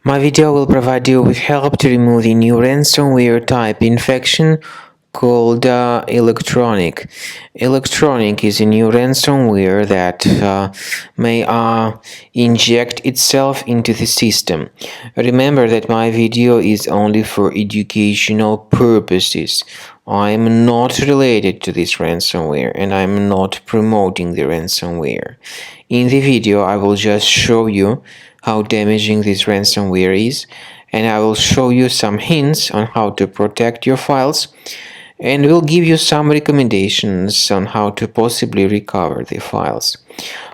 My video will provide you with help to remove the new ransomware type infection called electronic. Electronic is a new ransomware that may inject itself into the system. Remember that my video is only for educational purposes. I am not related to this ransomware and I am not promoting the ransomware. In the video, I will just show you how damaging this ransomware is, and I will show you some hints on how to protect your files, and will give you some recommendations on how to possibly recover the files.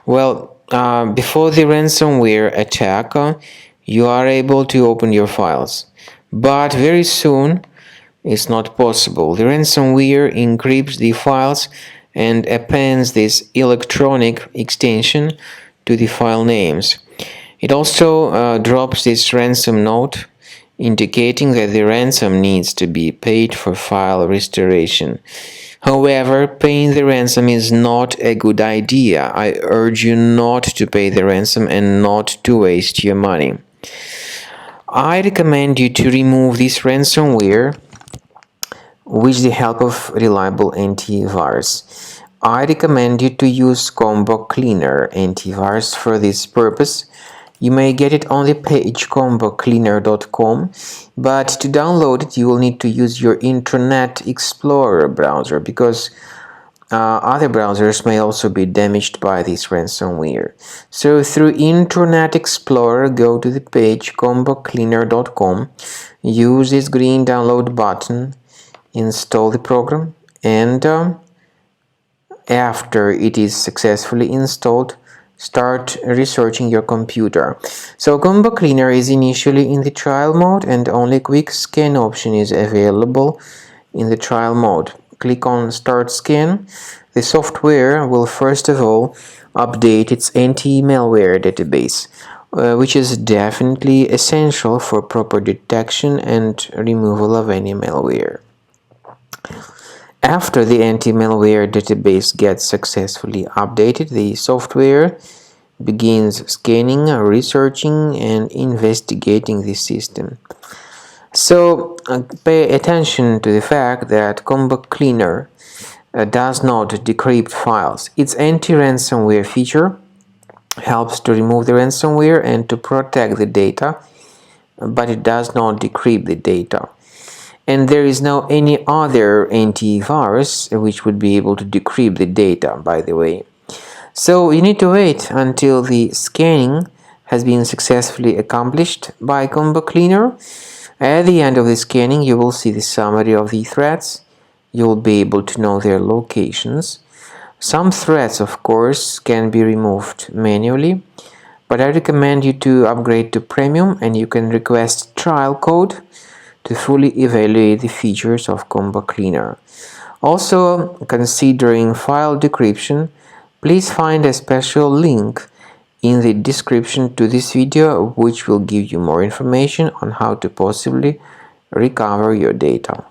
Well, before the ransomware attack, you are able to open your files, but very soon it's not possible. The ransomware encrypts the files and appends this electronic extension to the file names. It also drops this ransom note indicating that the ransom needs to be paid for file restoration. However, paying the ransom is not a good idea. I urge you not to pay the ransom and not to waste your money. I recommend you to remove this ransomware with the help of reliable antivirus. I recommend you to use Cleaner Antivirus for this purpose. You may get it on the page combocleaner.com, but to download it you will need to use your Internet Explorer browser because other browsers may also be damaged by this ransomware. So through Internet Explorer, go to the page combocleaner.com, use this green download button, install the program, and after it is successfully installed, start researching your computer. So Combo Cleaner is initially in the trial mode and only quick scan option is available in the trial mode. Click on Start Scan. The software will first of all update its anti-malware database, which is definitely essential for proper detection and removal of any malware. After the anti-malware database gets successfully updated, the software begins scanning, researching, and investigating the system. So pay attention to the fact that Combo Cleaner does not decrypt files. Its anti-ransomware feature helps to remove the ransomware and to protect the data, but it does not decrypt the data. And there is no any other antivirus which would be able to decrypt the data, by the way. So you need to wait until the scanning has been successfully accomplished by Combo Cleaner. At the end of the scanning, you will see the summary of the threats. You will be able to know their locations. Some threats, of course, can be removed manually, but I recommend you to upgrade to Premium, and you can request trial code to fully evaluate the features of Combo Cleaner. Also, considering file decryption, please find a special link in the description to this video which will give you more information on how to possibly recover your data.